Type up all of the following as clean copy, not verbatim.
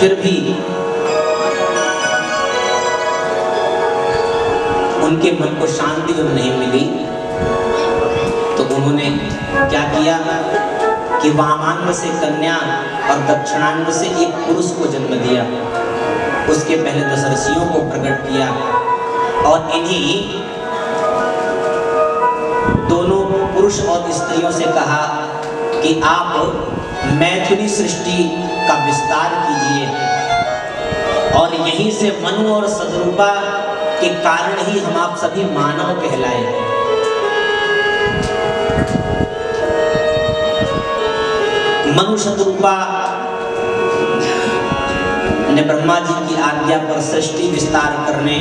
फिर भी उनके मन को शांति जब नहीं मिली तो उन्होंने क्या किया कि वामांग से कन्या और दक्षिणांग से एक पुरुष को जन्म दिया। उसके पहले 10 ऋषियों को प्रकट किया और इन्हीं दोनों पुरुष और स्त्रियों से कहा कि आप मैथिली सृष्टि का विस्तार कीजिए और यहीं से मनु और सदरूपा के कारण ही हम आप सभी मानव कहलाए। मनु सदरूपा ने ब्रह्मा जी की आज्ञा पर सृष्टि विस्तार करने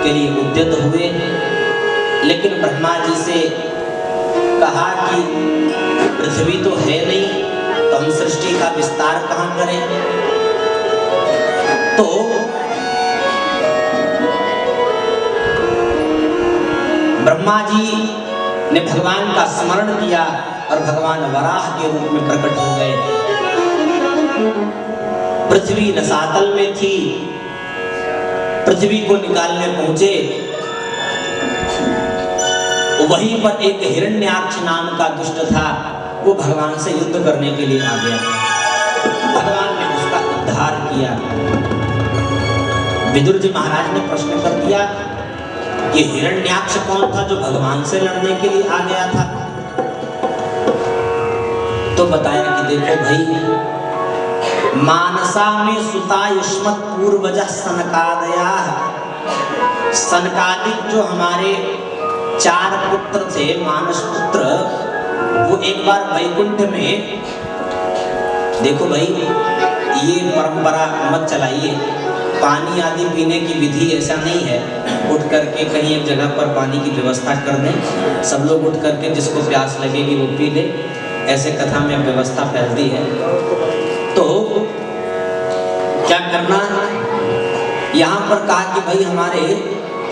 के लिए उद्यत हुए, लेकिन ब्रह्मा जी से कहा कि पृथ्वी तो है नहीं तो हम सृष्टि का विस्तार कहां करें। तो ब्रह्मा जी ने भगवान का स्मरण किया और भगवान वराह के रूप में प्रकट हो गए। पृथ्वी रसातल में थी, पृथ्वी को निकालने पहुंचे। वहीं पर एक हिरण्याक्ष नाम का दुष्ट था, वो भगवान से युद्ध करने के लिए आ गया। भगवान ने उसका उद्धार किया। विदुर जी महाराज ने प्रश्न कर दिया कि हिरण्याक्ष कौन था जो भगवान से लड़ने के लिए आ गया था। तो बताया कि देखो भाई, मानसा में सुता युष्मत पूर्वजः सनकादया, सनकादिक जो हमारे 4 पुत्र थे, मानस पुत्र, वो एक बार वैकुंठ में, देखो भाई ये परंपरा मत चलाइए, पानी आदि पीने की विधि ऐसा नहीं है उठ करके कहीं एक जगह पर पानी की व्यवस्था कर दें, सब लोग उठ करके जिसको प्यास लगेगी वो पी ले, ऐसे कथा में व्यवस्था फैलती है। तो क्या करना, यहाँ पर कहा कि भाई हमारे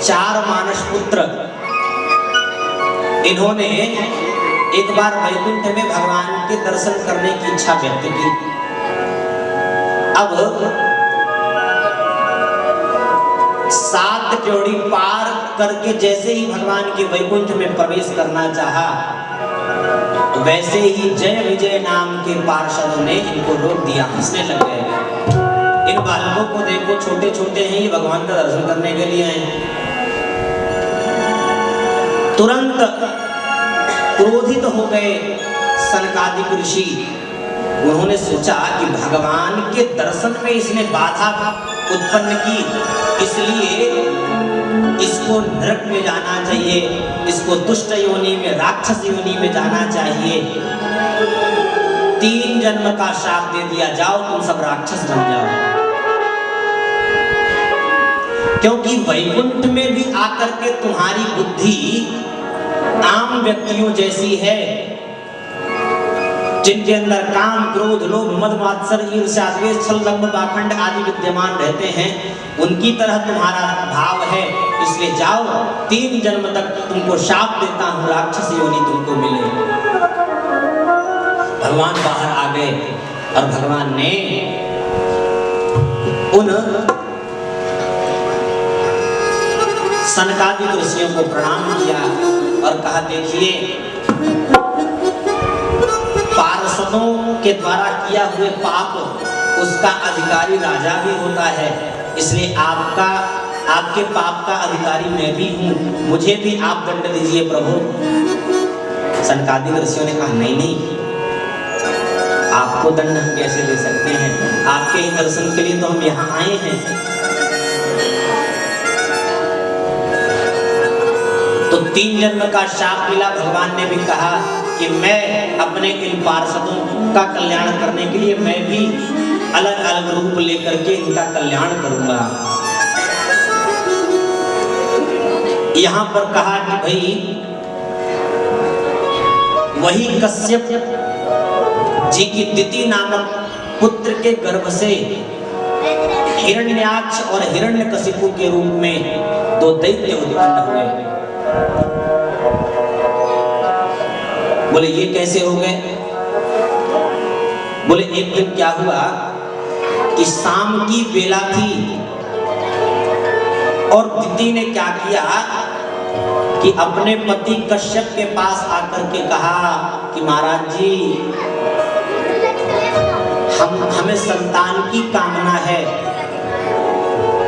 4 मानस पुत्र, इन्होंने एक बार वैकुंठ में भगवान के दर्शन करने की इच्छा व्यक्त की। अब 7 जोड़ी पार करके जैसे ही भगवान के वैकुंठ में प्रवेश करना चाहा, वैसे ही जय विजय नाम के पार्षदों ने इनको रोक दिया, हंसने लग गए। इन बालकों को देखो, छोटे छोटे हैं, ये भगवान का दर्शन करने के लिए आए। तुरंत क्रोधित हो गए सनकादिक ऋषि। उन्होंने सोचा कि भगवान के दर्शन में इसने बाधा उत्पन्न की, इसलिए इसको नरक में जाना चाहिए, इसको दुष्ट योनि में, राक्षस योनि में जाना चाहिए। 3 जन्म का शाप दे दिया, जाओ तुम सब राक्षस बन जाओ। क्योंकि वैकुंठ में भी आकर के तुम्हारी बुद्धि आम व्यक्तियों जैसी है, जिनके अंदर काम, क्रोध, लोभ, मद, मात्सर्य, ईर्ष्या, द्वेष, छल, दंभ, पाखंड आदि विद्यमान रहते हैं, उनकी तरह तुम्हारा भाव है। इसलिए जाओ, 3 जन्म तक तुमको शाप देता हूं, राक्षस योनि तुमको मिले। भगवान बाहर आ गए और भगवान ने उन सनकादिक ऋषियों को प्रणाम किया और कहा, देखिए पार्षदों के द्वारा किया हुए पाप, उसका अधिकारी राजा भी होता है, इसलिए आपके पाप का अधिकारी मैं भी हूं, मुझे भी आप दंड दीजिए प्रभु। सनकादिक ऋषियों ने कहा, नहीं नहीं, आपको दंड हम कैसे दे सकते हैं, आपके ही दर्शन के लिए तो हम यहाँ आए हैं। तो 3 जन्म का शाप मिला। भगवान ने भी कहा कि मैं अपने इन पार्षदों का कल्याण करने के लिए मैं भी अलग अलग रूप लेकर के इनका कल्याण करूंगा। यहां पर कहा कि भाई वही कश्यप जी की दिति नामक पुत्र के गर्भ से हिरण्याक्ष और हिरण्यकशिपु के रूप में 2 दैत्य उत्पन्न हुए। बोले ये कैसे हो गए? बोले एक दिन क्या हुआ कि शाम की बेला थी और दिति ने क्या किया कि अपने पति कश्यप के पास आकर के कहा कि महाराज जी, हमें संतान की कामना है,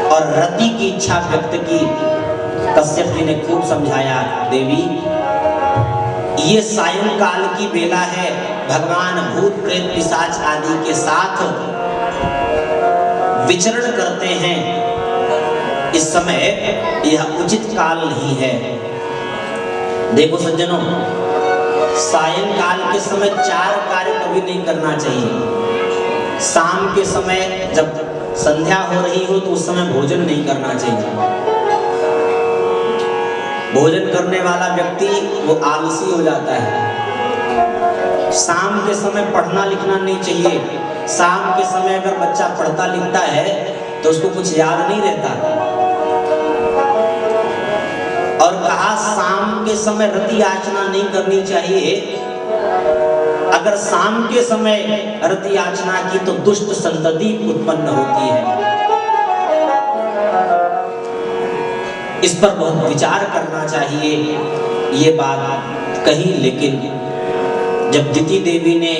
और रति की इच्छा व्यक्त की। कश्यप जी ने खूब समझाया, देवी ये सायंकाल की बेला है, भगवान भूत प्रेत पिशाच आदि के साथ विचरण करते हैं, इस समय यह उचित काल नहीं है। देखो सज्जनों, सायंकाल के समय 4 कार्य कभी नहीं करना चाहिए। शाम के समय जब संध्या हो रही हो तो उस समय भोजन नहीं करना चाहिए। भोजन करने वाला व्यक्ति वो आलसी हो जाता है। शाम के समय पढ़ना लिखना नहीं चाहिए। शाम के समय अगर बच्चा पढ़ता लिखता है तो उसको कुछ याद नहीं रहता। और कहा शाम के समय रति याचना नहीं करनी चाहिए। अगर शाम के समय रति याचना की तो दुष्ट संतति उत्पन्न होती है। इस पर बहुत विचार करना चाहिए। ये बात कही, लेकिन जब दिति देवी ने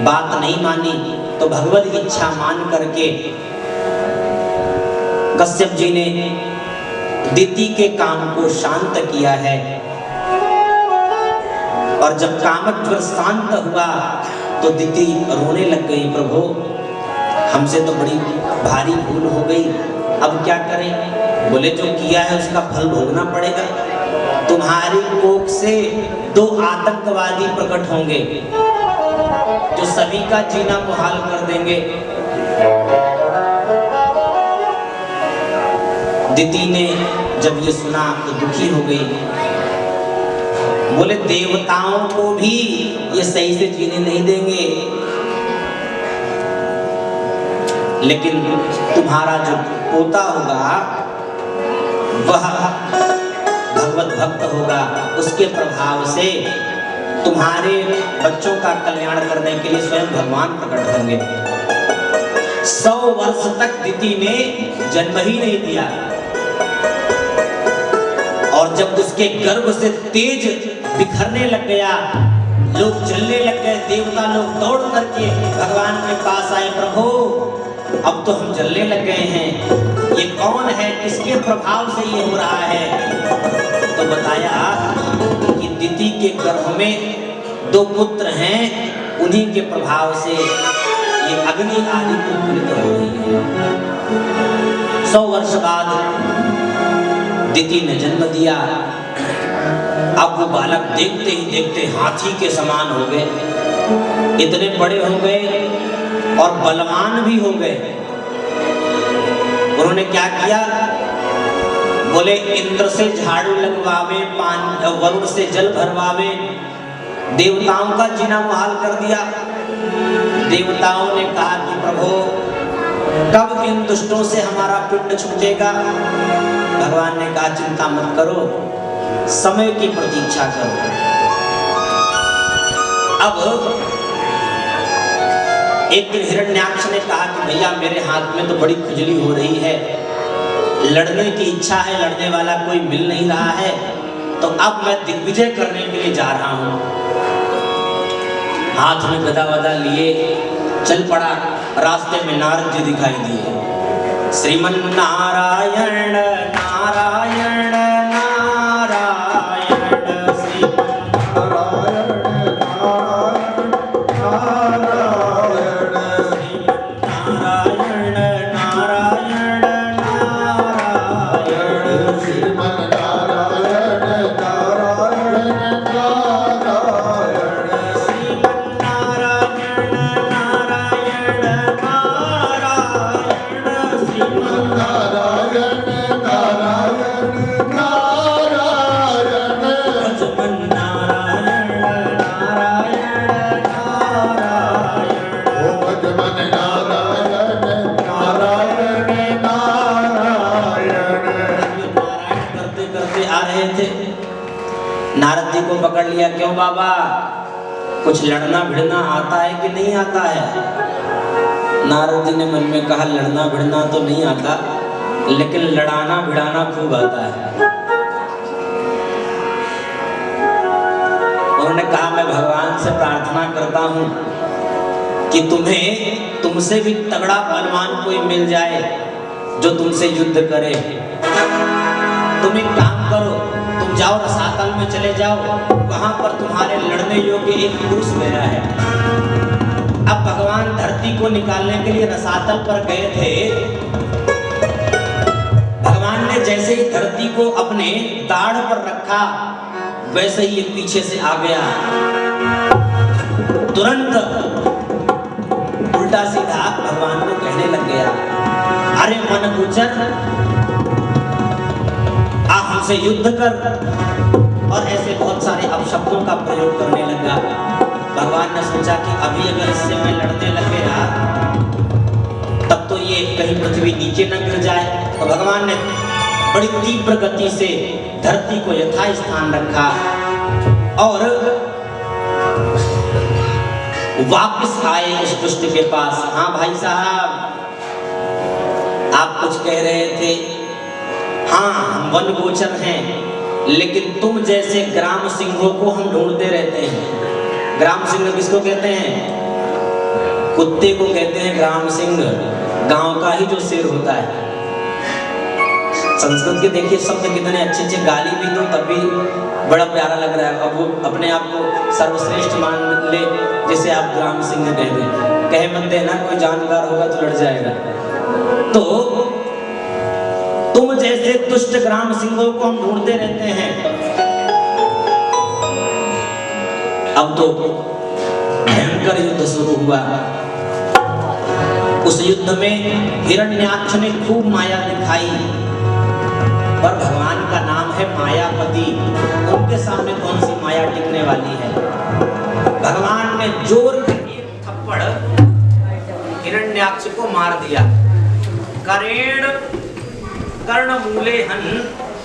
बात नहीं मानी तो भगवत इच्छा मान करके कश्यप जी ने दिति के काम को शांत किया है। और जब कामक ज्वर शांत हुआ तो दिति रोने लग गई, प्रभु हमसे तो बड़ी भारी भूल हो गई, अब क्या करें? बोले जो किया है उसका फल भोगना पड़ेगा। तुम्हारी कोख से 2 आतंकवादी प्रकट होंगे जो सभी का जीना मुहाल कर देंगे। दिति ने जब ये सुना तो दुखी हो गई। बोले देवताओं को भी ये सही से जीने नहीं देंगे, लेकिन तुम्हारा जो पोता होगा वह भगवत भक्त होगा, उसके प्रभाव से तुम्हारे बच्चों का कल्याण करने के लिए स्वयं भगवान प्रकट होंगे। 100 वर्ष तक दिति ने जन्म ही नहीं दिया, और जब उसके गर्भ से तेज बिखरने लग गया, लोग जलने लग गए, देवता लोग दौड़ करके भगवान के पास आए, प्रभु अब तो हम जलने लग गए हैं, ये कौन है, किसके प्रभाव से ये हो रहा है? तो बताया कि दिति के गर्भ में 2 पुत्र हैं, उन्हीं के प्रभाव से ये अग्नि आदि उत्पन्न हो रही है। 100 वर्ष बाद दिति ने जन्म दिया। अब वो बालक देखते ही देखते हाथी के समान हो गए, इतने बड़े हो गए और बलवान भी हो गए। उन्होंने क्या किया? बोले इंद्र से झाड़ू लगवावे, वरुण से जल भरवावे, देवताओं का जीना मुहाल कर दिया। देवताओं ने कहा कि प्रभु कब इन दुष्टों से हमारा पिंड छूटेगा? भगवान ने कहा चिंता मत करो, समय की प्रतीक्षा करो। अब एक दिन हिरण्याक्ष ने कहा कि भैया मेरे हाथ में तो बड़ी खुजली हो रही है, लड़ने की इच्छा है, लड़ने वाला कोई मिल नहीं रहा है, तो अब मैं दिग्विजय करने के लिए जा रहा हूं। हाथ में गदा वदा लिए चल पड़ा। रास्ते में नारद जी दिखाई दिए। श्रीमन नारायण नारायण नारायण, श्रीमन नारायण नारायण नारायण, श्रीमन नारायण नारायण नारायण, श्रीमन नारायण नारायण नारायण, श्रीमन नारायण नारायण नारायण, श्रीमन नारायण नारायण नारायण, भजमन नारायण नारायण नारायण, ओ भजमन नारायण नारायण नारायण। नारायण करते करते आ रहे थे, नारद जी को पकड़ लिया। क्यों बाबा, कुछ लड़ना भिड़ना आता है कि नहीं आता है? नारद जी ने मन में कहा लड़ना भिड़ना तो नहीं आता, लेकिन लड़ाना भिड़ाना खूब आता है। उन्होंने कहा मैं भगवान से प्रार्थना करता हूं कि तुम्हें तुमसे भी तगड़ा बलवान कोई मिल जाए जो तुमसे युद्ध करे। तुम एक काम करो, तुम जाओ रसातल में चले जाओ, वहां पर तुम्हारे लड़ने योग्य एक पुरुष मेरा है। अब भगवान धरती को निकालने के लिए रसातल पर गए थे। भगवान ने जैसे ही धरती को अपने दाढ़ पर रखा, वैसे ही ये पीछे से आ गया। तुरंत उल्टा सीधा भगवान को कहने लग गया, अरे मन गुजर, आप हमसे युद्ध कर। और ऐसे बहुत सारे अपशब्दों का प्रयोग करने लगा। भगवान ने सोचा कि अभी अगर इससे मैं लड़ने लग गया तब तो ये कहीं पृथ्वी नीचे न गिर जाए। तो भगवान ने बड़ी तीव्र गति से धरती को यथास्थान रखा और वापस आए उस दुष्ट के पास। हाँ भाई साहब, आप कुछ कह रहे थे। हाँ, हम वन गोचर हैं, लेकिन तुम जैसे ग्राम सिंहों को हम ढूंढते रहते हैं। ग्राम सिंह किसको कहते हैं? कुत्ते को कहते हैं ग्राम सिंह, गांव का ही जो शेर होता है। संस्कृत के देखिए शब्द कितने अच्छे अच्छे, गाली भी दो तब भी बड़ा प्यारा लग रहा है। अब वो अपने आप को सर्वश्रेष्ठ मान ले, जैसे आप ग्राम सिंह कह दें, कहे मत देना, कोई जानकार होगा तो लड़ जाएगा। तो तुम जैसे दुष्ट ग्राम सिंहों को हम ढूंढते रहते हैं। अब तो भयंकर युद्ध शुरू हुआ। उस युद्ध में हिरण्याक्ष ने खूब माया दिखाई, पर भगवान का नाम है मायापति, उनके सामने कौन सी माया टिकने वाली है। भगवान ने जोर के एक थप्पड़ हिरण्याक्ष को मार दिया। करेण कर्णमूले हन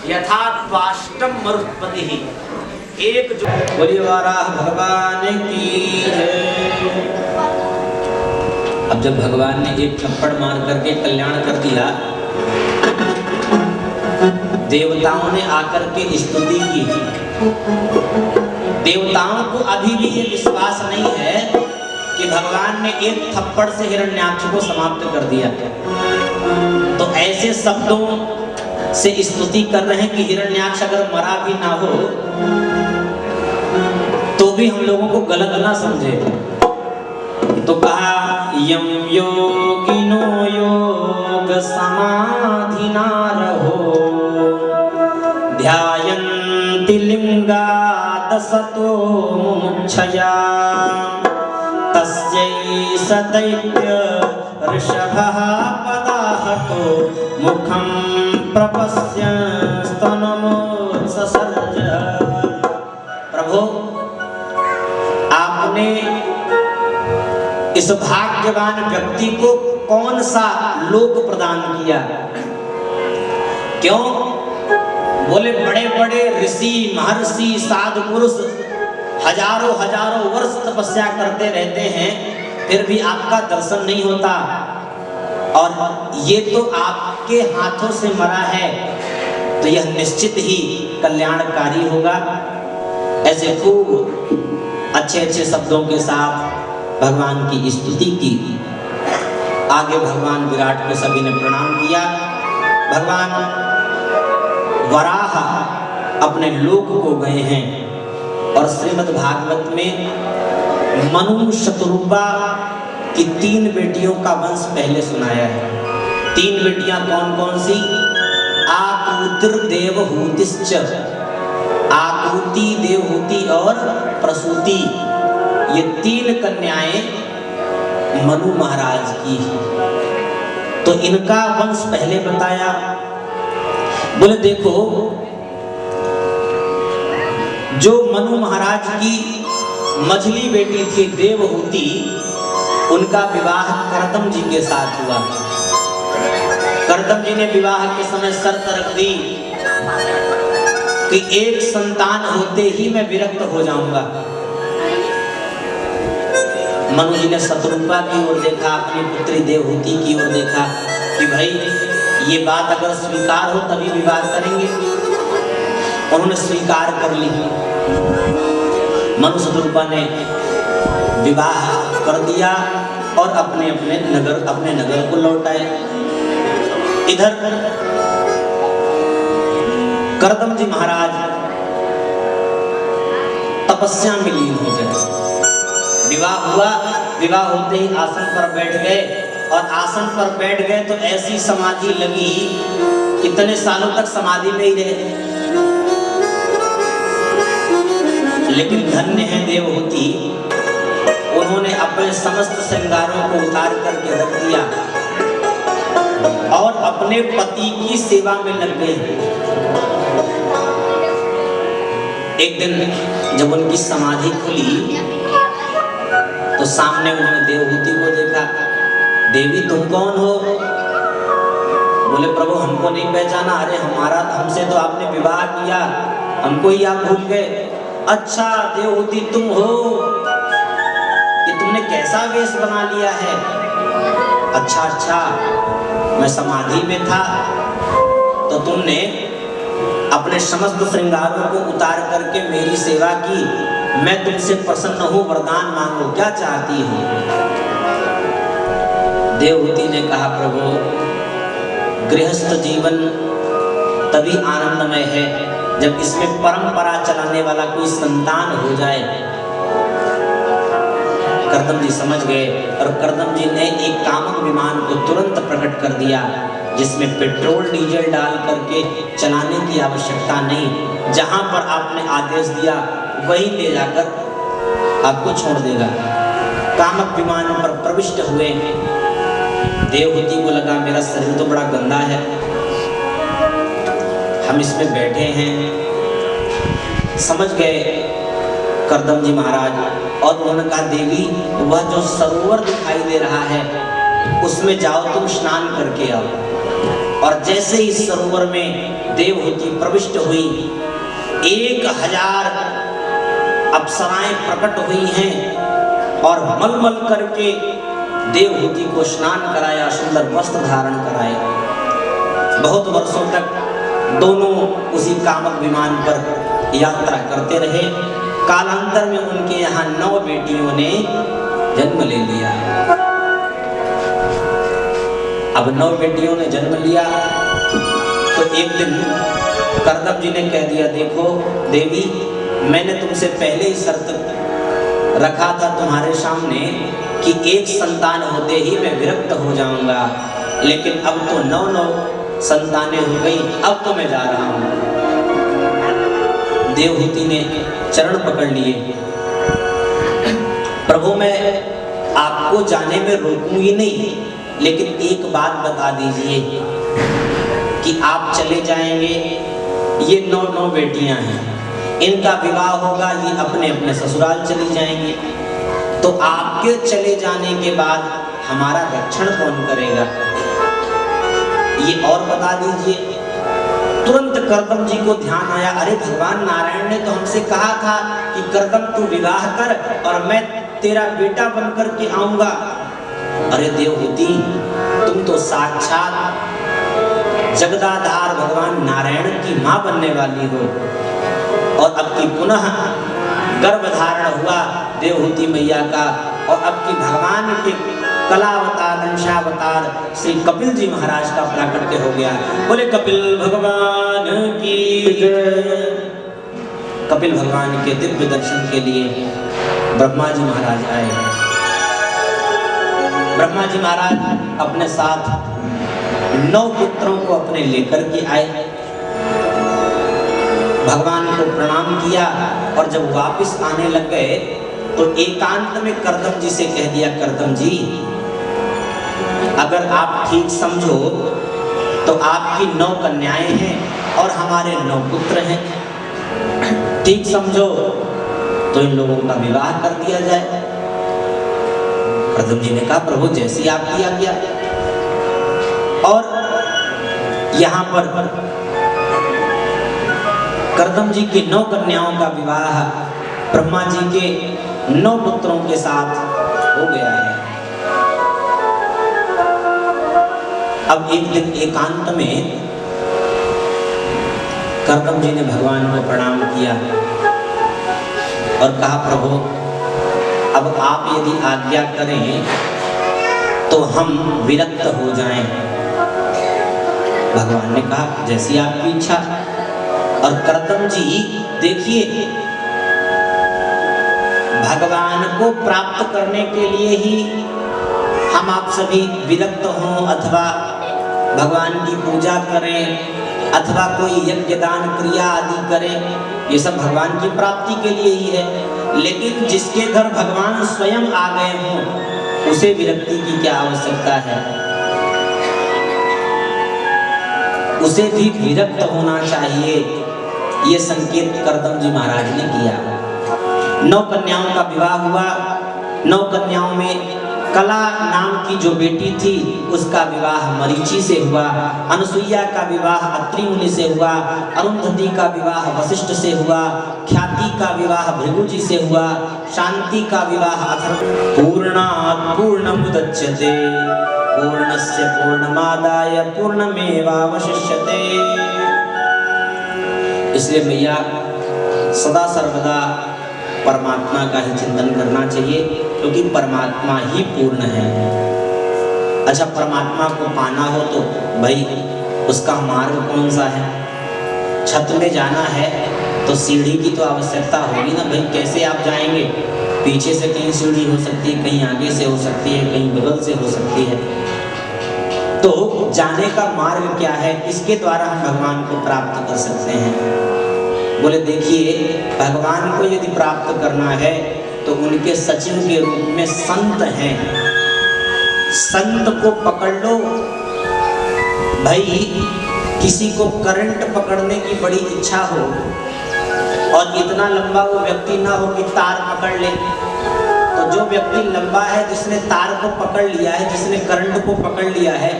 यथा त्वाष्टम मरुत्पतिः। एक जो बोलिए वाराह भगवान की जय। अब जब भगवान ने एक थप्पड़ मार करके कल्याण कर दिया, देवताओं ने आकर के स्तुति की। देवताओं को अभी भी ये विश्वास नहीं है कि भगवान ने एक थप्पड़ से हिरण्याक्ष को समाप्त कर दिया। तो ऐसे शब्दों से स्तुति कर रहे हैं कि हिरण्याक्ष अगर मरा भी ना हो तो भी हम लोगों को गलत ना समझे। तो कहा यम योगिनो योग समाधिना रहो ध्यायन्ति लिंगादसतो मुमुक्षया तस्यै सदैत्य ऋषभः पदाहतो मुखं प्रपश्य स्तनमोत्ससर्ज। प्रभु, आपने इस भाग्यवान व्यक्ति को कौन सा लोक प्रदान किया? क्यों? बोले बड़े बड़े ऋषि महर्षि साधु पुरुष हजारों हजारों वर्ष तपस्या करते रहते हैं, फिर भी आपका दर्शन नहीं होता, और ये तो आपके हाथों से मरा है, तो यह निश्चित ही कल्याणकारी होगा। ऐसे खूब अच्छे अच्छे शब्दों के साथ भगवान की स्तुति की। आगे भगवान विराट को सभी ने प्रणाम किया। भगवान वराह अपने लोक को गए हैं, और श्रीमद् भागवत में मनु शतरूपा की 3 बेटियों का वंश पहले सुनाया है। 3 बेटियां कौन कौन सी? आकुतिर देवहूतिश्च, आकुति देवहूति और प्रसूति, ये 3 कन्याएं मनु महाराज की। तो इनका वंश पहले बताया। बोले देखो, जो मनु महाराज की मझली बेटी थी देवहूति, उनका विवाह करदम जी के साथ हुआ। करदम जी ने विवाह के समय शर्त रख दी कि एक संतान होते ही मैं विरक्त हो जाऊंगा। मनु जी ने शत्रुपा की ओर देखा, अपनी पुत्री देवहूति की ओर देखा कि भाई ये बात अगर स्वीकार हो तभी विवाह करेंगे। उन्होंने स्वीकार कर ली। मनु शत्रुपा ने विवाह कर दिया और अपने नगर को लौट आए। इधर करदम जी महाराज तपस्या में लीन हो गए। विवाह हुआ, विवाह होते ही आसन पर बैठ गए और आसन पर बैठ गए तो ऐसी समाधि लगी, कितने सालों तक समाधि में ही रहे। लेकिन धन्य है देवहूति, उन्होंने अपने समस्त श्रृंगारों को उतार करके रख दिया और अपने पति की सेवा में लग गए। एक दिन जब उनकी समाधि खुली तो सामने उन्होंने देवहूति को देखा। देवी तुम कौन हो? बोले प्रभु हमको नहीं पहचाना। अरे हमसे तो आपने विवाह किया, हमको ही आप भूल गए। अच्छा देवहूति तुम हो, ये तुमने कैसा वेश बना लिया है? अच्छा मैं समाधि में था तो तुमने अपने समस्त श्रृंगारों को उतार करके मेरी सेवा की। मैं तुमसे प्रसन्न हूँ, वरदान मांगो, क्या चाहती हो? देवहूति ने कहा प्रभु गृहस्थ जीवन तभी आनंदमय है जब इसमें परंपरा चलाने वाला कोई संतान हो जाए। करदम जी समझ गए और करदम जी ने एक कामक विमान को तुरंत प्रकट कर दिया, जिसमें पेट्रोल डीजल डाल करके चलाने की आवश्यकता नहीं। जहां पर आपने आदेश दिया वहीं ले जाकर आपको छोड़ देगा। कामक विमान पर प्रविष्ट हुए। देवहूति को लगा मेरा शरीर तो बड़ा गंदा है, हम इसमें बैठे हैं। समझ गए करदम जी महाराज और उन्होंने कहा देवी वह जो सरोवर दिखाई दे रहा है उसमें जाओ, तुम स्नान करके आओ। और जैसे ही सरोवर में देवहूति प्रविष्ट हुई, 1000 अप्सराएं प्रकट हुई हैं और मलमल करके देवहूति को स्नान कराया, सुंदर वस्त्र धारण कराए। बहुत वर्षों तक दोनों उसी कामक विमान पर यात्रा करते रहे। कालांतर में उनके यहाँ 9 बेटियों ने जन्म ले लिया। अब 9 बेटियों ने जन्म लिया तो एक दिन करदम जी ने कह दिया देखो देवी मैंने तुमसे पहले ही शर्त रखा था तुम्हारे सामने कि एक संतान होते ही मैं विरक्त हो जाऊंगा, लेकिन अब तो 9 संतानें हो गई, अब तो मैं जा रहा हूं। देवहूति ने चरण पकड़ लिए। प्रभु मैं आपको जाने में रोकूंगी नहीं, लेकिन एक बात बता दीजिए कि आप चले जाएंगे, ये 9 बेटियां हैं, इनका विवाह होगा, ये अपने अपने ससुराल चली जाएंगी, तो आपके चले जाने के बाद हमारा रक्षण कौन करेगा, ये और बता दीजिए। तुरंत करदम जी को ध्यान आया, अरे भगवान नारायण ने तो हमसे कहा था कि करदम तू विवाह कर और मैं तेरा बेटा बनकर के आऊंगा। अरे देवहूति तुम तो साक्षात जगदाधार भगवान नारायण की मां बनने वाली हो, और अब की पुनः गर्भधारण हुआ देवहूति मैया का, और अब की भगवान के कलावतार अंशावतार श्री कपिल जी महाराज का प्राकट्य हो गया। बोले कपिल भगवान की जय। कपिल भगवान के दिव्य दर्शन के लिए ब्रह्मा जी महाराज आए। ब्रह्मा जी महाराज अपने साथ 9 पुत्रों को अपने लेकर के आए, भगवान को प्रणाम किया, और जब वापस आने लग गए तो एकांत में करदम जी से कह दिया, करदम जी अगर आप ठीक समझो तो आपकी 9 कन्याएं हैं और हमारे 9 पुत्र हैं, ठीक समझो तो इन लोगों का विवाह कर दिया जाए। करदम जी ने कहा प्रभु जैसी आपकी आज्ञा। और यहाँ पर करदम जी की 9 कन्याओं का विवाह ब्रह्मा जी के 9 पुत्रों के साथ हो गया है। अब एक दिन एकांत में कर्दम जी ने भगवान को प्रणाम किया और कहा, प्रभु अब आप यदि आज्ञा करें तो हम विरक्त हो जाएं। भगवान ने कहा, जैसी आपकी इच्छा। और कर्दम जी देखिए, भगवान को प्राप्त करने के लिए ही हम आप सभी विरक्त हों अथवा भगवान की पूजा करें अथवा कोई यज्ञ दान क्रिया आदि करें, ये सब भगवान की प्राप्ति के लिए ही है। लेकिन जिसके घर भगवान स्वयं आ गए हों उसे विरक्ति की क्या आवश्यकता है? उसे भी विरक्त होना चाहिए। ये संकेत कर्दम जी महाराज ने किया। 9 कन्याओं का विवाह हुआ। 9 कन्याओं में कला नाम की जो बेटी थी उसका विवाह मरीचि से हुआ, अनुसुईया का विवाह अत्रि मुनि से हुआ, अरुंधति का विवाह वशिष्ठ से हुआ, ख्याति का विवाह भृगु जी से हुआ, शांति का विवाह अथर्व। पूर्णात् पूर्णमुदच्यते पूर्णस्य पूर्णमादाय पूर्णमेवावशिष्यते। इसलिए भैया सदा सर्वदा परमात्मा का ही चिंतन करना चाहिए, क्योंकि परमात्मा ही पूर्ण है। अच्छा, परमात्मा को पाना हो तो भाई उसका मार्ग कौन सा है? छत में जाना है तो सीढ़ी की तो आवश्यकता होगी ना भाई। कैसे आप जाएंगे? पीछे से कहीं सीढ़ी हो सकती है, कहीं आगे से हो सकती है, कहीं बगल से हो सकती है। तो जाने का मार्ग क्या है? इसके द्वारा हम भगवान को प्राप्त कर सकते हैं। बोले देखिए, भगवान को यदि प्राप्त करना है तो उनके सचिव के रूप में संत हैं। संत को पकड़ लो भाई। किसी को करंट पकड़ने की बड़ी इच्छा हो और इतना लंबा वो व्यक्ति ना हो कि तार पकड़ ले, तो जो व्यक्ति लंबा है, जिसने तार को पकड़ लिया है, जिसने करंट को पकड़ लिया है,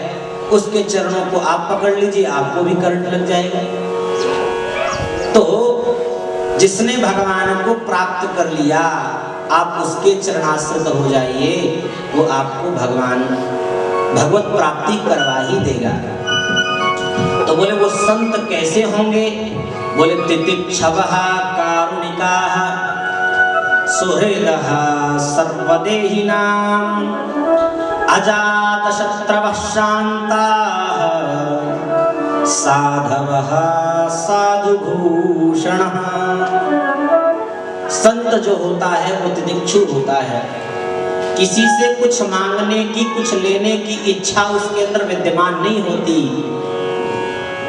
उसके चरणों को आप पकड़ लीजिए, आपको भी करंट लग जाएगा। तो जिसने भगवान को प्राप्त कर लिया, आप उसके चरणाश्रित हो जाइए, वो आपको भगवत प्राप्ति करवा ही देगा। तो बोले वो संत कैसे होंगे? बोले तितिक्षवः कारुणिकाः सुहृदः सर्वदेहिनां अजातशत्रवः शान्ताः साधवः साधुभूषणः। संत जो होता है वो तितिक्षु होता है। किसी से कुछ मांगने की, कुछ लेने की इच्छा उसके अंदर विद्यमान नहीं होती।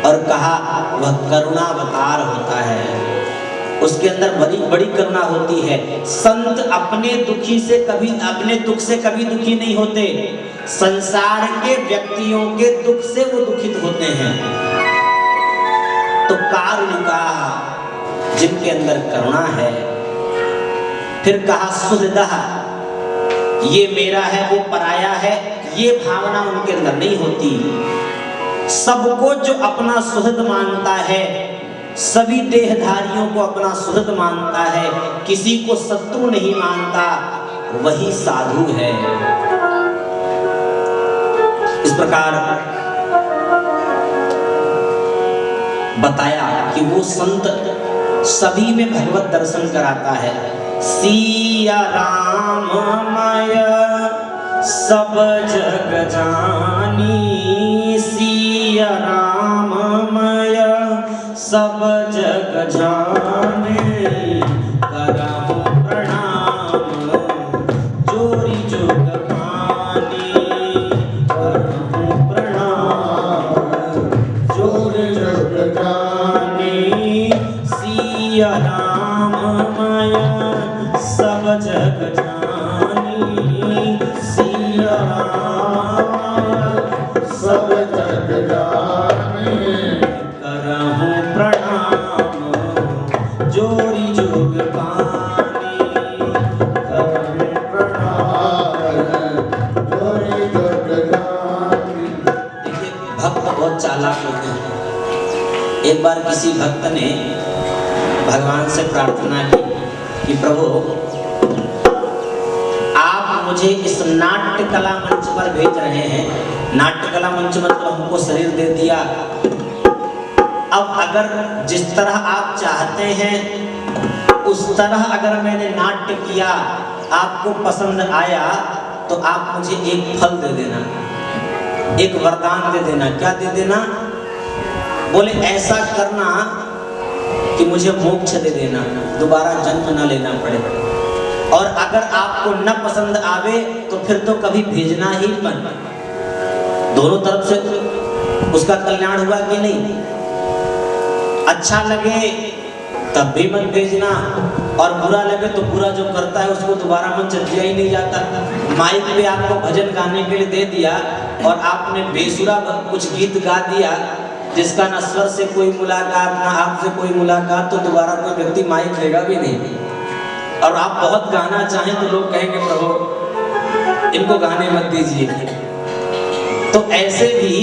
और कहा वह करुणावतार होता है, उसके अंदर बड़ी बड़ी करुणा होती है। संत अपने दुखी से कभी, अपने दुख से कभी दुखी नहीं होते, संसार के व्यक्तियों के दुख से वो दुखित होते हैं। तो कारुणिका, जिनके अंदर करुणा है। फिर कहा सुहृदः, ये मेरा है वो पराया है, ये भावना उनके अंदर नहीं होती। सबको जो अपना सुहृद मानता है, सभी देहधारियों को अपना सुहृद मानता है, किसी को शत्रु नहीं मानता, वही साधु है। इस प्रकार बताया कि वो संत सभी में भगवत दर्शन कराता है। सिया राम माय सब जग जानी, सिया राम माय सब जग जाने, करहु प्रणाम जोरी जोग पानी, करहु प्रणाम जोरी जोग जानी। सिया राम माय सब जग जानी, सिया राम सब जग जानी, करहु प्रणाम जोरी जोग पानी, करहु प्रणाम जोरी जोग जानी। देखिए, भक्त बहुत चालाक होते हैं। एक बार किसी भक्त ने भगवान से प्रार्थना की कि प्रभु आप मुझे इस नाट्य कला मंच पर भेज रहे हैं। नाट्य कला मंच मतलब हमको शरीर दे दिया। अब अगर जिस तरह आप चाहते हैं उस तरह अगर मैंने नाट्य किया, आपको पसंद आया, तो आप मुझे एक फल दे देना, एक वरदान दे देना। क्या दे देना? बोले ऐसा करना कि मुझे मोक्ष दे देना, दोबारा जन्म न लेना पड़े। और अगर आपको न पसंद आवे तो फिर तो कभी भेजना ही मत। दोनों तरफ से उसका कल्याण हुआ कि नहीं? अच्छा लगे तब भी मत भेजना, और बुरा लगे तो बुरा जो करता है उसको दोबारा मंच दिया ही नहीं जाता। माइक पे आपको भजन गाने के लिए दे दिया और आपने बेसुरा कुछ गीत गा दिया जिसका ना स्वर से कोई मुलाकात ना आपसे कोई मुलाकात, तो दोबारा कोई व्यक्ति माइक लेगा भी नहीं। और आप बहुत गाना चाहें तो लोग कहेंगे प्रभु इनको गाने मत दीजिए। तो ऐसे भी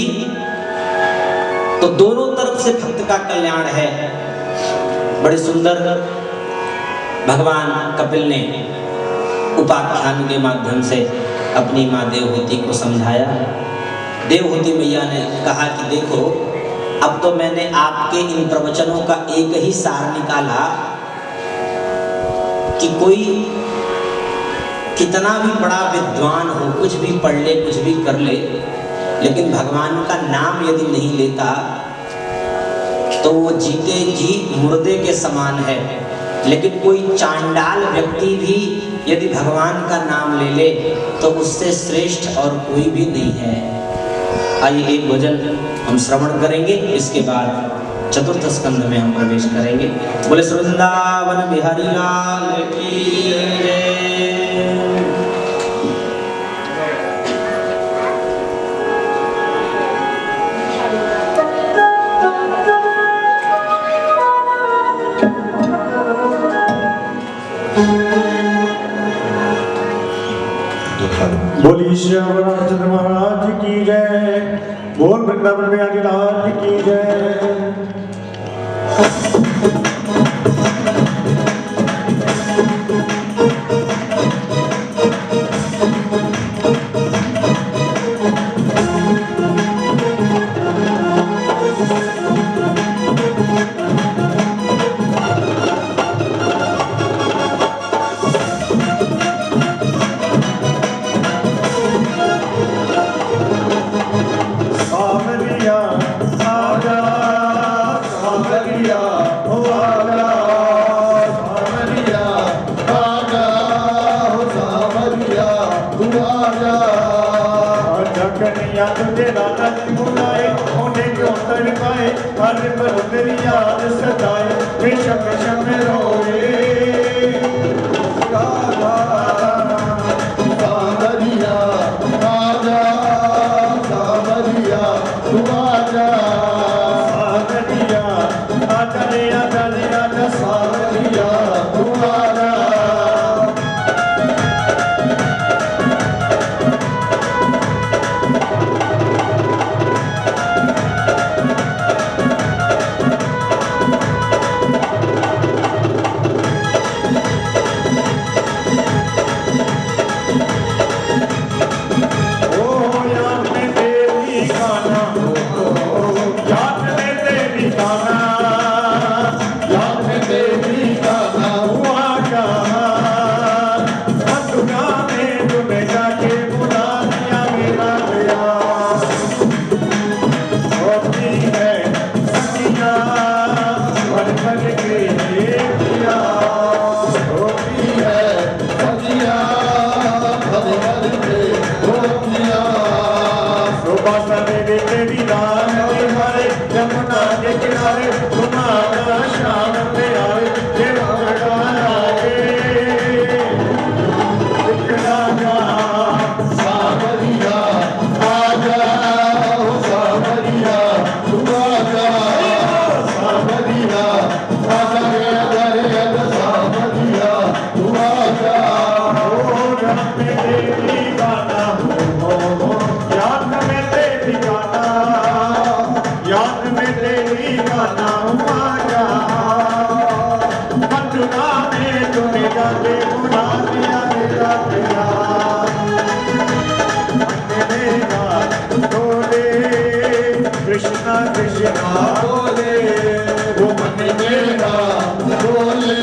तो दोनों तरफ से भक्त का कल्याण है। बड़े सुंदर भगवान कपिल ने उपाख्यान के माध्यम से अपनी माँ देवहूति को समझाया। देवहूति मैया ने कहा कि देखो, अब तो मैंने आपके इन प्रवचनों का एक ही सार निकाला कि कोई कितना भी बड़ा विद्वान हो, कुछ भी पढ़ ले, कुछ भी कर ले, लेकिन भगवान का नाम यदि नहीं लेता तो वो जीते जी मुर्दे के समान है। लेकिन कोई चांडाल व्यक्ति भी यदि भगवान का नाम ले ले तो उससे श्रेष्ठ और कोई भी नहीं है। आइए एक भजन हम श्रवण करेंगे, इसके बाद चतुर्थ स्कंध में हम प्रवेश करेंगे। बोले वृंदावन बिहारी लाल की जय। बोली श्री रामचंद्र महाराज की जय। बोल वृंदावन बिहारी लाल की जय। याद में तेरी गाना कृष्णा कृष्णा बोले वो मन मेरा बोले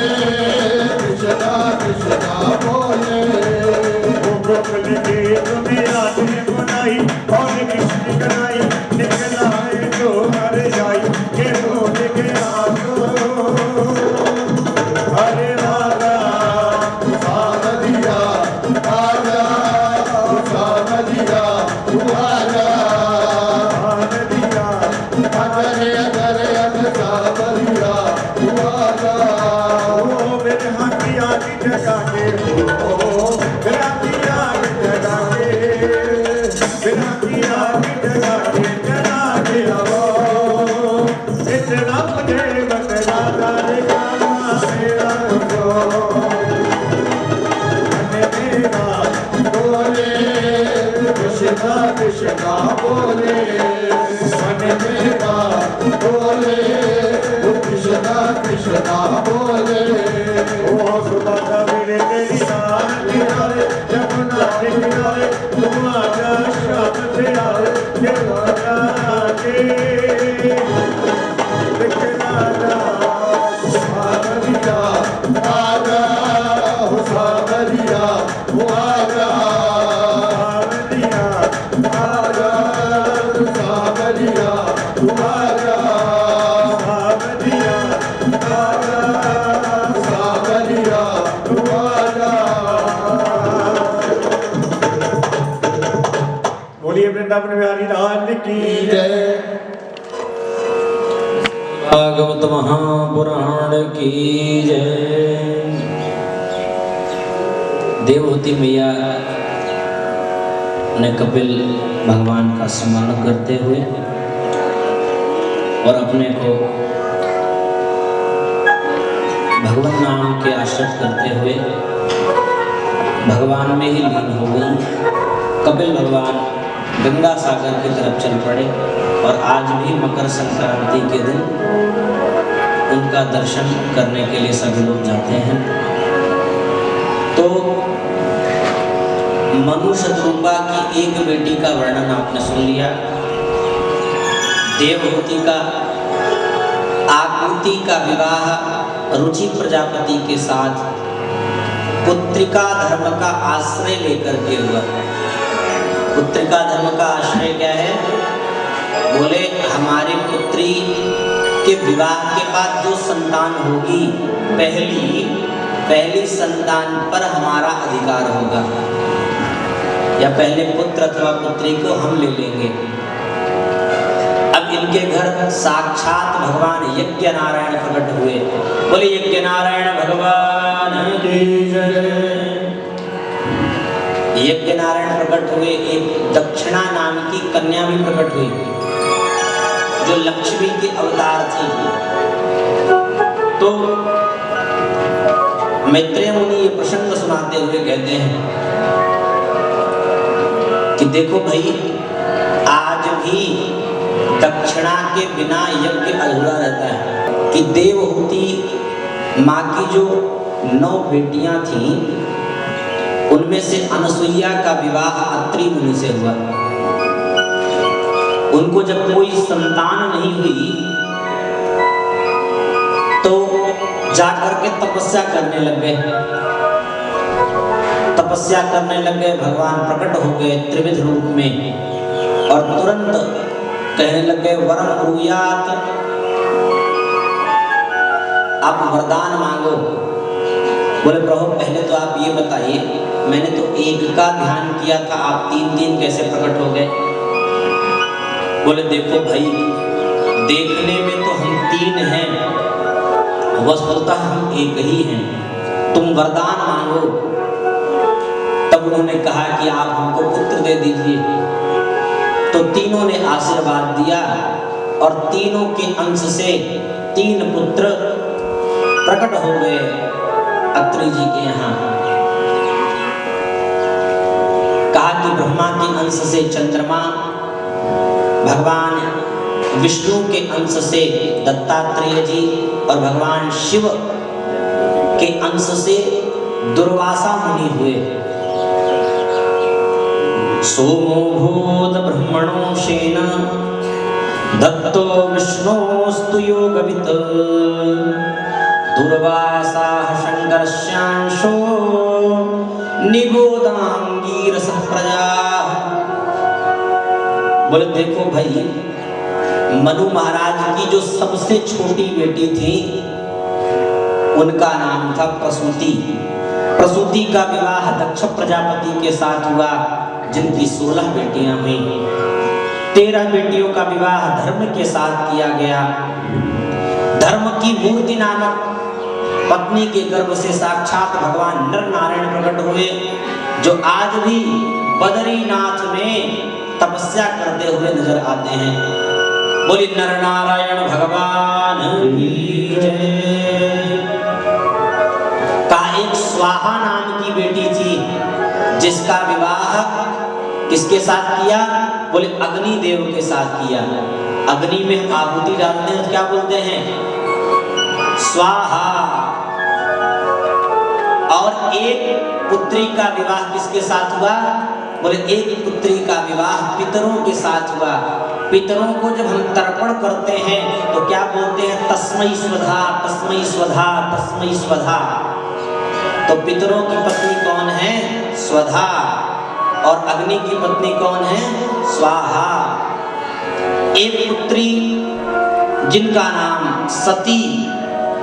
कृष्णा कृष्णा बोले वो गोकुल के तुम्हें आते बुलाई और कृष्ण कनाई निकला है जो हर जाई के बोल के आगो अरे राजा सावधिया आजा सावधिया आजा सावधिया अरे अरे अरे सावधिया आजा ओ मेरे हाथी आगे जगा के ओ मेरे हाथी आगे जगा के मेरे हाथी आगे जगा के आओ इतना मुझे बता दे काना मेरा तो बोले कृष्णा कृष्णा बोले मन मेरा बोले कृष्णा कृष्णा बोले ओ सुबह मेरे तेरी नाम किनारे यमुना के किनारे तुम आजा शाम से आए ये आजा के दिखला जा सावरिया आजा हो सावरिया वो आजा सावरिया आजा सावरिया तू आजा सावरिया आजा सावरिया तू आजा बोलिए वृंदावन बिहारी लाल की जय भागवत महापुराण की जय। देवहूति मैया ने कपिल भगवान का स्मरण करते हुए और अपने को भगवान नाम के आश्रित करते हुए भगवान में ही लीन हो गई। कपिल भगवान गंगा सागर की तरफ चल पड़े और आज भी मकर संक्रांति के दिन उनका दर्शन करने के लिए सभी लोग जाते हैं। तो मनु शत्रुघ्न की एक बेटी का वर्णन आपने सुन लिया। देवहूति का आकृति का विवाह रुचि प्रजापति के साथ पुत्रिका धर्म का आश्रय लेकर के हुआ। पुत्रिका धर्म का आश्रय क्या है? बोले हमारी पुत्री के विवाह के बाद जो संतान होगी पहली संतान पर हमारा अधिकार होगा, या पहले पुत्र अथवा पुत्री को हम ले लेंगे। अब इनके घर साक्षात भगवान यज्ञ नारायण प्रकट हुए। बोले यज्ञ नारायण भगवान की जय। यज्ञ नारायण प्रकट हुए। एक दक्षिणा नाम की कन्या भी प्रकट हुई जो लक्ष्मी के अवतार थी। तो मैत्रेय मुनि ये प्रसंग सुनाते हुए कहते हैं कि देखो भाई, आज भी दक्षिणा के बिना यज्ञ अधूरा रहता है। कि देवहूति माँ की जो 9 बेटियां थीं, उनमें से अनसुईया का विवाह अत्रि मुनि से हुआ। उनको जब कोई संतान नहीं हुई तो जाकर के तपस्या करने लग गए। तपस्या करने लग गए, भगवान प्रकट हो गए त्रिविध रूप में और तुरंत कहने लग गए वरम ब्रूयात, आप वरदान मांगो। बोले प्रभु पहले तो आप ये बताइए, मैंने तो एक का ध्यान किया था, आप 3 कैसे प्रकट हो गए? बोले देखो भाई, देखने में तो हम 3 हैं, वस्तुतः हम एक ही हैं, तुम वरदान मांगो। तब उन्होंने कहा कि आप हमको पुत्र दे दीजिए। तो तीनों ने आशीर्वाद दिया और तीनों के अंश से 3 पुत्र प्रकट हो गए अत्रि जी के यहाँ। कहा कि ब्रह्मा के अंश से चंद्रमा, भगवान विष्णु के अंश से दत्तात्रेय जी और भगवान शिव के अंश से दुर्वासा मुनि हुए। सोमो भूत ब्रह्मणो शेन दत्तो विष्णोस्तु योगवित् दुर्वासाः शङ्करस्यांशो निगोदांगीरसः प्रजाः। बोले देखो भाई, मनु महाराज की जो सबसे छोटी बेटी थी उनका नाम था प्रसूति। प्रसूति का विवाह दक्ष प्रजापति के साथ हुआ, जिनकी 16 बेटियां हुई। 13 बेटियों का विवाह धर्म के साथ किया गया। धर्म की मूर्ति नामक पत्नी के गर्भ से साक्षात भगवान नर नारायण प्रकट हुए, जो आज भी बद्रीनाथ में तपस्या करते हुए नजर आते हैं। बोली नर नारायण भगवान की जय। का एक स्वाहा नाम की बेटी थी, जिसका विवाह किसके साथ किया? बोले अग्नि देव के साथ किया। अग्नि में आहुति डालते हैं तो क्या बोलते हैं? स्वाहा। और एक पुत्री का विवाह किसके साथ हुआ? बोले एक पुत्री का विवाह पितरों के साथ हुआ। पितरों को जब हम तर्पण करते हैं तो क्या बोलते हैं? तस्मै स्वधा, तस्मै स्वधा, तस्मै स्वधा। तो पितरों की पत्नी कौन है? स्वधा। और अग्नि की पत्नी कौन है? स्वाहा। एक पुत्री जिनका नाम सती,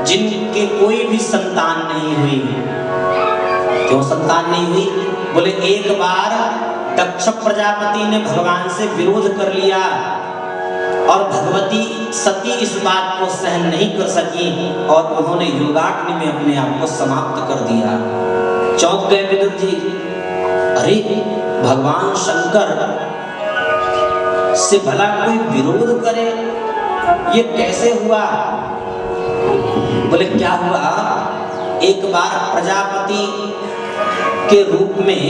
जिनके कोई भी संतान नहीं हुई। क्यों संतान नहीं हुई? बोले एक बार दक्ष प्रजापति ने भगवान से विरोध कर लिया और भगवती सती इस बात को सहन नहीं कर सकी और उन्होंने योगाग्नि में अपने आप को समाप्त कर दिया। चौंक गए विदुर जी, अरे भगवान शंकर से भला कोई विरोध करे, ये कैसे हुआ? बोले क्या हुआ, एक बार प्रजापति के रूप में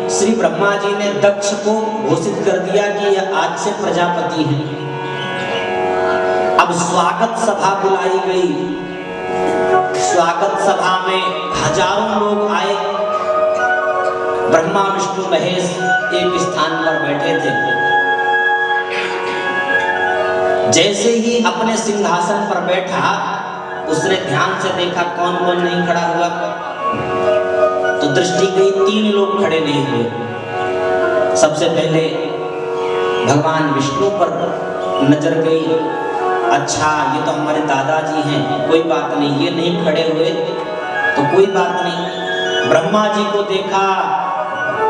श्री ब्रह्मा जी ने दक्ष को घोषित कर दिया कि यह आज से प्रजापति है। अब स्वागत सभा बुलाई गई। स्वागत सभा में हजारों लोग आए। ब्रह्मा विष्णु महेश एक स्थान पर बैठे थे। जैसे ही अपने सिंहासन पर बैठा, उसने ध्यान से देखा कौन कौन नहीं खड़ा हुआ। तो दृष्टि गई, 3 लोग खड़े नहीं हुए। सबसे पहले भगवान विष्णु पर नजर गई। अच्छा, ये तो हमारे दादाजी हैं, कोई बात नहीं, ये नहीं खड़े हुए तो कोई बात नहीं। ब्रह्मा जी को देखा,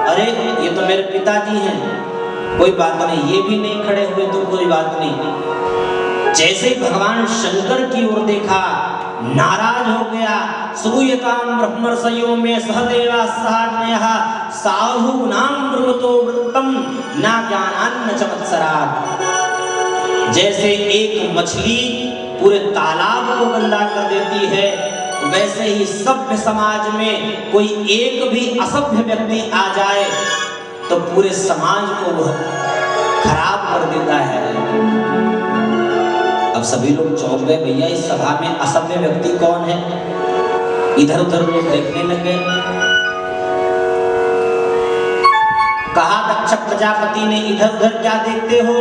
अरे ये तो मेरे पिताजी हैं, कोई बात नहीं, ये भी नहीं खड़े हुए तो कोई बात नहीं। जैसे भगवान शंकर की ओर देखा, नाराज हो गया। श्रूयताम ब्रह्मर्षयो में सहदेवा सहाग्नयः साधूनां ब्रुवतो वृत्तम न ज्ञानान्न च मत्सरात्। जैसे एक मछली पूरे तालाब को गंदा कर देती है, वैसे ही सभ्य समाज में कोई एक भी असभ्य व्यक्ति आ जाए तो पूरे समाज को वह खराब कर देता है। अब सभी लोग चौंक गए, भैया इस सभा में असभ्य व्यक्ति कौन है? इधर उधर लोग देखने लगे। कहा दक्ष प्रजापति ने, इधर उधर क्या देखते हो?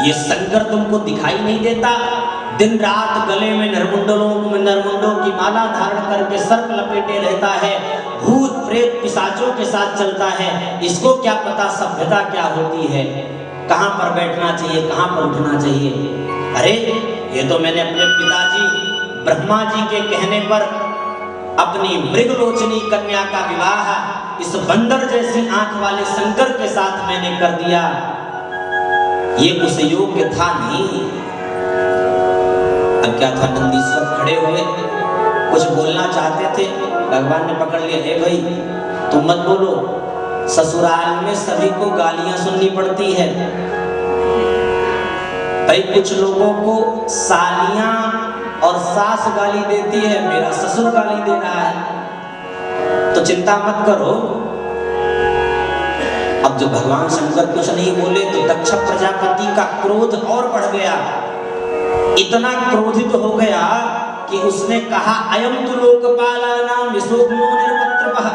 ये शंकर तुमको दिखाई नहीं देता? दिन रात गले में नरमुंडों की माला धारण करके सर्प लपेटे रहता है, भूत प्रेत पिशाचों के साथ चलता है। इसको क्या पता सभ्यता क्या होती है, कहां पर बैठना चाहिए, कहां पर उठना चाहिए? अरे ये तो मैंने अपने पिताजी ब्रह्मा जी के कहने पर अपनी मृगलोचनी कन्या का विवाह इस बंदर जैसी आंख वाले शंकर के साथ मैंने कर दिया। ये उस योग्य था नहीं। अब क्या था, नंदीश्वर खड़े हुए कुछ बोलना चाहते थे, भगवान ने पकड़ लिया, हे भाई तुम मत बोलो, ससुराल में सभी को गालियां सुननी पड़ती है। भाई कुछ लोगों को सालियां और सास गाली देती है, मेरा ससुर गाली दे रहा है, तो चिंता मत करो। अब जब भगवान शंकर कुछ नहीं बोले तो दक्ष प्रजापति का क्रोध और बढ़ गया। इतना क्रोधित हो गया कि उसने कहा, अयम तु लोकपालानां विशोभनो निर्वत्रपः।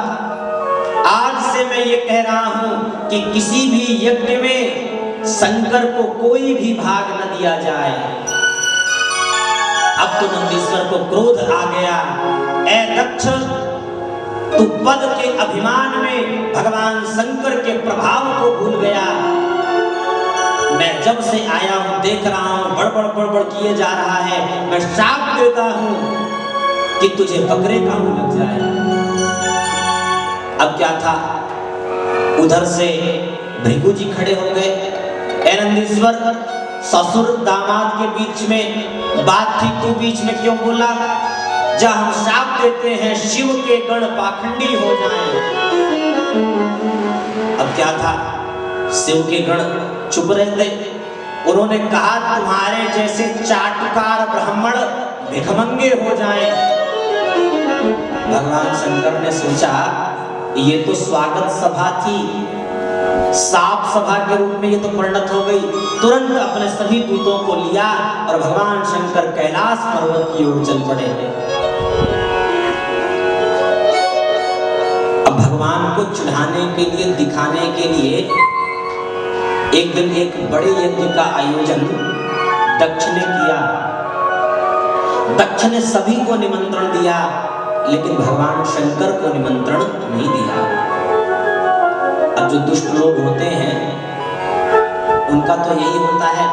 आज से मैं ये कह रहा हूं कि किसी भी यज्ञ में शंकर को कोई भी भाग न दिया जाए। अब तो नंदीश्वर को क्रोध आ गया, ऐ दक्ष, तू पद के अभिमान में भगवान शंकर के प्रभाव को भूल गया। मैं जब से आया हूं देख रहा हूं बड़बड़ किए जा रहा है। मैं श्राप देता हूं कि तुझे बकरे का मुंह लग जाए। अब क्या था, उधर से भृगु जी खड़े हो गए। ऐ नंदीश्वर, ससुर दामाद के बीच में बात थी, तू बीच में क्यों बोला? जब हम श्राप देते हैं शिव के गण पाखंडी हो जाएं। अब क्या था, शिव के गण चुप रहते। उन्होंने कहा तुम्हारे जैसे चाटुकार ब्राह्मण भिखमंगे हो जाएं। भगवान शंकर ने सोचा ये तो स्वागत सभा थी, साप सभा के रूप में ये तो परिणत हो गई। तुरंत अपने सभी दूतों को लिया और भगवान शंकर कैलाश पर्वत की ओर चल पड़े। अब भगवान को चढ़ाने के लिए, दिखाने के लिए एक दिन एक बड़े यज्ञ का आयोजन दक्ष ने किया। दक्ष ने सभी को निमंत्रण दिया, लेकिन भगवान शंकर को निमंत्रण नहीं दिया। अब जो दुष्ट लोग होते हैं उनका तो यही होता है,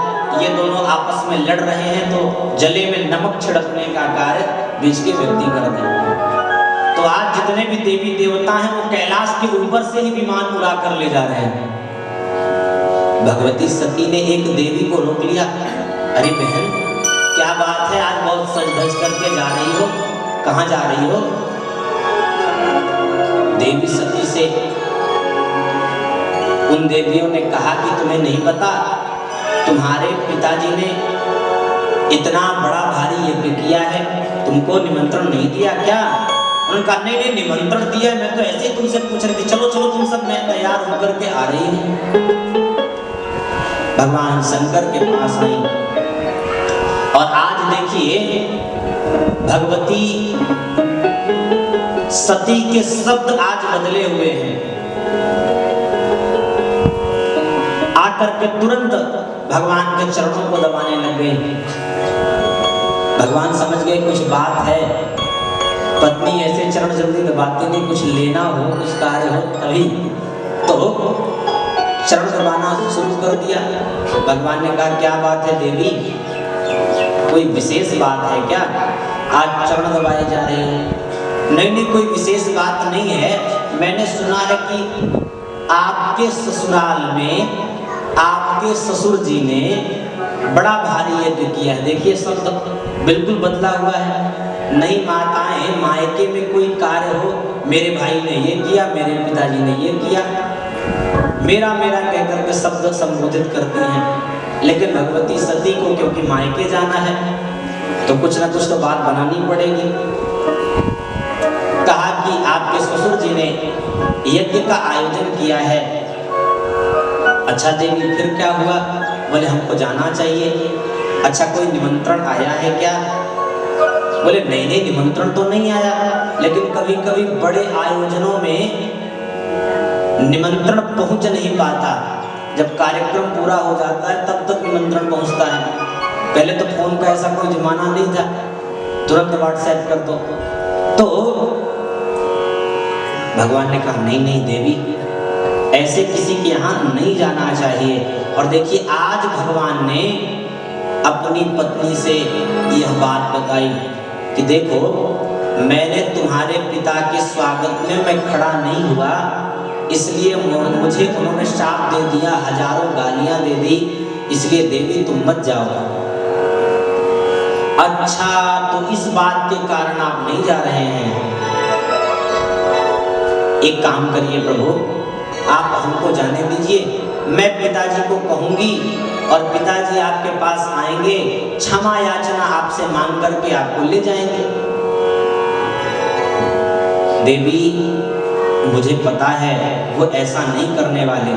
ये दोनों आपस में लड़ रहे हैं तो जले में नमक छिड़कने का कार्य बीच के व्यक्ति कर देंगे। तो आज जितने भी देवी देवता हैं वो कैलाश के ऊपर से ही विमान उड़ा कर ले जा रहे हैं। भगवती सती ने एक देवी को रोक लिया, अरे बहन क्या बात है, आज बहुत सज धज करके जा रही हो, कहाँ जा रही हो? देवी सती से उन देवियों ने कहा कि तुम्हें नहीं पता, तुम्हारे पिताजी ने इतना बड़ा भारी यज्ञ किया है, तुमको निमंत्रण नहीं दिया क्या? उन्होंने कहा नहीं निमंत्रण दिया, मैं तो ऐसे ही तुमसे पूछ रही थी, चलो चलो तुम सब, मैं तैयार होकर के आ रही हूँ। भगवान शंकर के पास आई और आज देखिए भगवती सती के शब्द आज बदले हुए हैं। आकर के तुरंत भगवान के चरणों को दबाने लग गई। भगवान समझ गए कुछ बात है, पत्नी ऐसे चरण जल्दी दबाती नहीं, कुछ लेना हो, कुछ कार्य हो तभी, तो चरण दबाना शुरू कर दिया। भगवान ने कहा क्या बात है देवी, कोई विशेष बात है क्या, आज चरण दबाए जा रहे हैं? नहीं कोई विशेष बात नहीं है, मैंने सुना है कि आपके ससुराल में आपके ससुर जी ने बड़ा भारी यज्ञ किया है। देखिए शब्द बिल्कुल बदला हुआ है। नई माताएं मायके में कोई कार्य हो, मेरे भाई ने ये किया, मेरे पिताजी ने ये किया, मेरा मेरा कहकर के शब्द संबोधित करती हैं। लेकिन भगवती सती को क्योंकि मायके जाना है तो कुछ ना कुछ तो बात बनानी पड़ेगी। कहा कि आपके ससुर जी ने यज्ञ का आयोजन किया है। अच्छा देवी फिर क्या हुआ? बोले हमको जाना चाहिए। अच्छा कोई निमंत्रण आया है क्या? बोले नहीं निमंत्रण तो नहीं आया, लेकिन कभी कभी बड़े आयोजनों में निमंत्रण पहुंच नहीं पाता। जब कार्यक्रम पूरा हो जाता है तब तक निमंत्रण पहुंचता है। पहले तो फोन का ऐसा कोई जमाना नहीं था, तुरंत व्हाट्सएप कर दो। तो भगवान ने कहा नहीं देवी, ऐसे किसी के यहाँ नहीं जाना चाहिए। और देखिए आज भगवान ने अपनी पत्नी से यह बात बताई कि देखो मैंने तुम्हारे पिता के स्वागत में मैं खड़ा नहीं हुआ, इसलिए मुझे उन्होंने श्राप दे दिया, हजारों गालियां दे दी, इसलिए देवी तुम मत जाओ। अच्छा तो इस बात के कारण आप नहीं जा रहे हैं? एक काम करिए प्रभु, आप हमको जाने दीजिए, मैं पिताजी को कहूंगी और पिताजी आपके पास आएंगे, क्षमा याचना आपसे मांग करके आपको ले जाएंगे। देवी मुझे पता है वो ऐसा नहीं करने वाले।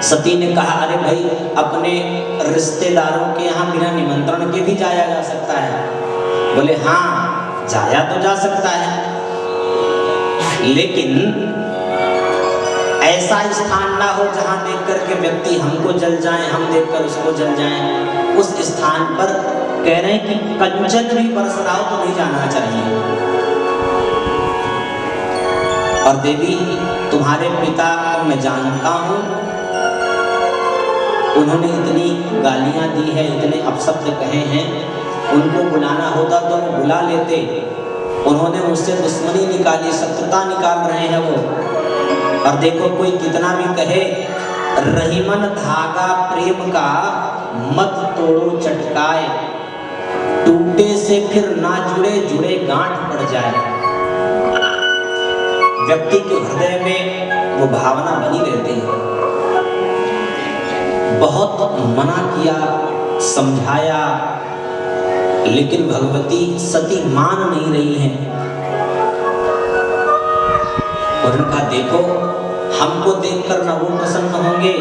सती ने कहा अरे भाई अपने रिश्तेदारों के यहाँ बिना निमंत्रण के भी जाया जा सकता है। बोले हाँ जाया तो जा सकता है, लेकिन ऐसा स्थान ना हो जहां देख करके व्यक्ति हमको जल जाए, हम देखकर उसको जल जाए। उस स्थान पर कह रहे हैं कि कंचन भी बरस रहा हो तो नहीं जाना चाहिए। और देवी तुम्हारे पिता को मैं जानता हूं, उन्होंने इतनी गालियां दी है, इतने अपशब्द कहे हैं, उनको बुलाना होता तो वो बुला लेते। उन्होंने मुझसे दुश्मनी निकाली, शत्रुता निकाल रहे हैं वो। और देखो कोई कितना भी कहे, रहीमन धागा प्रेम का मत तोड़ो चटकाए, टूटे से फिर ना जुड़े, जुड़े गांठ पड़ जाए। व्यक्ति के हृदय में वो भावना बनी रहती है। बहुत मना किया, समझाया, लेकिन भगवती सती मान नहीं रही है। और उनका देखो हमको देखकर न वो प्रसन्न होंगे